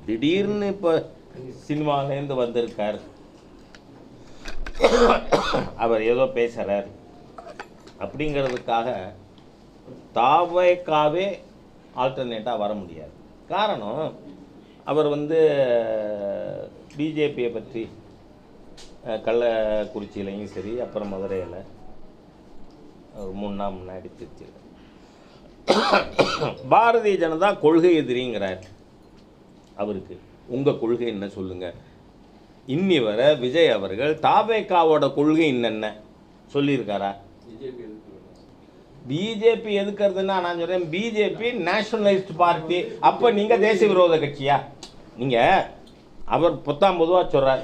திடீர்னு இப்போ சினிமாலேருந்து வந்திருக்கார், அவர் ஏதோ பேசுகிறார் அப்படிங்கிறதுக்காக தாவேக்காவே ஆல்டர்னேட்டாக வர முடியாது. காரணம், அவர் பிஜேபியை பற்றி கள்ளக்குறிச்சியிலையும் சரி, அப்புறம் மதுரையில் ஒரு 3 நாள் முன்னாடி திருச்சி பாரதிய ஜனதா கொள்கை எதிரிங்கிறார். அவருக்கு உங்கள் கொள்கை என்ன சொல்லுங்கள். இன்னி வர விஜய் அவர்கள் தாவேக்காவோட கொள்கை என்னென்ன சொல்லியிருக்காரா? பிஜேபி எதுக்கிறதுன்னா நான் சொல்கிறேன், பிஜேபி நேஷனலிஸ்ட் பார்ட்டி. அப்போ நீங்கள் தேசிய விரோத கட்சியா? நீங்கள் அவர் பொதுவாக சொல்கிறார்,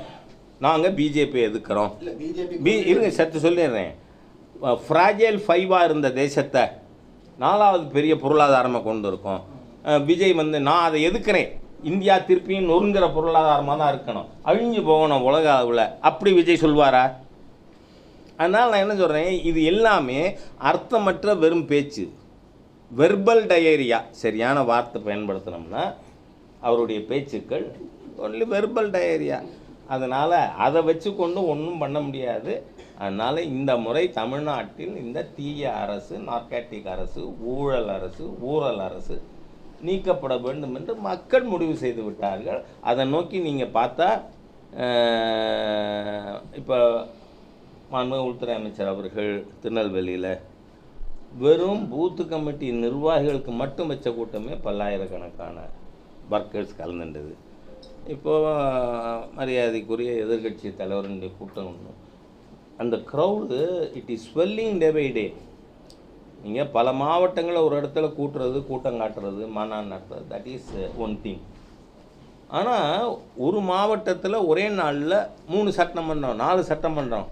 நாங்கள் பிஜேபி எதுக்கிறோம். இருங்க சற்று சொல்லிடுறேன். ஃப்ராஜைல் 5ஆக இருந்த தேசத்தை 4வது பெரிய பொருளாதாரமாக கொண்டு இருக்கோம். விஜய் நான் அதை எதுக்கிறேன், இந்தியா திருப்பியும் நொறுங்கிற பொருளாதாரமாக தான் இருக்கணும், அழிஞ்சு போகணும் உலக அளவில், அப்படி விஜய் சொல்வாரா? அதனால் நான் என்ன சொல்கிறேன், இது எல்லாமே அர்த்தமற்ற வெறும் பேச்சு, வெர்பல் டயரியா. சரியான வார்த்தை பயன்படுத்தினோம்னா அவருடைய பேச்சுக்கள் ஒன்லி வெர்பல் டயரியா. அதனால் அதை வச்சு கொண்டு ஒன்றும் பண்ண முடியாது. அதனால் இந்த முறை தமிழ்நாட்டில் இந்த தீய அரசு, நார்காட்டிக் அரசு, ஊழல் அரசு, ஊழல் அரசு நீக்கப்பட வேண்டும் என்று மக்கள் முடிவு செய்து விட்டார்கள். அதை நோக்கி நீங்கள் பார்த்தா இப்போ மாண்புமிகு உள்துறை அமைச்சர் அவர்கள் திருநெல்வேலியில் வெறும் பூத்து கமிட்டி நிர்வாகிகளுக்கு மட்டும் வச்ச கூட்டமே பல்லாயிரக்கணக்கான ஒர்க்கர்ஸ் கலந்துண்டது. இப்போது மரியாதைக்குரிய எதிர்கட்சி தலைவருடைய கூட்டம் ஒன்று, அந்த crowd it is swelling day by day. நீங்கள் பல மாவட்டங்களில் ஒரு இடத்துல கூட்டம் காட்டுறது, மாநாடு நடத்துறது, தட் இஸ் ஒன் திங். ஆனால் ஒரு மாவட்டத்தில் ஒரே நாளில் 3 சட்டமன்றம் 4 சட்டமன்றம்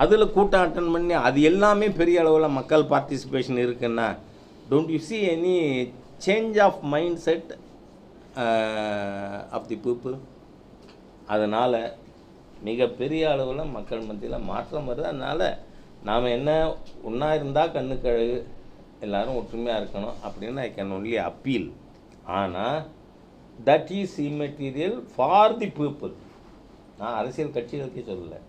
அதில் கூட்டம் அட்டன் பண்ணி அது எல்லாமே பெரிய அளவில் மக்கள் பார்ட்டிசிபேஷன் இருக்குன்னா, don't you see any change of mind set of the people? அதனால் மிகப்பெரிய அளவில் மக்கள் மத்தியில் மாற்றம் வருது. அதனால் நாம் என்ன, ஒன்றா இருந்தால் கண்ணுக்கு அழகு, எல்லோரும் ஒற்றுமையாக இருக்கணும் அப்படின்னு ஐ கேன் ஒன்லி அப்பீல். ஆனால் that is immaterial for the people. நான் அரசியல் கட்சிகளுக்கே சொல்லலை,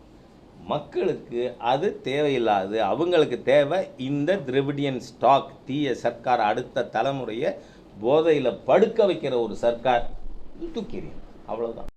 மக்களுக்கு அது தேவையில்லாது. அவங்களுக்கு தேவை இந்த திராவிடியன் ஸ்டாக் தீய சர்க்கார், அடுத்த தலைமுறையை போதையில் படுக்க வைக்கிற ஒரு சர்க்கார் தூக்கிறேன், அவ்வளோதான்.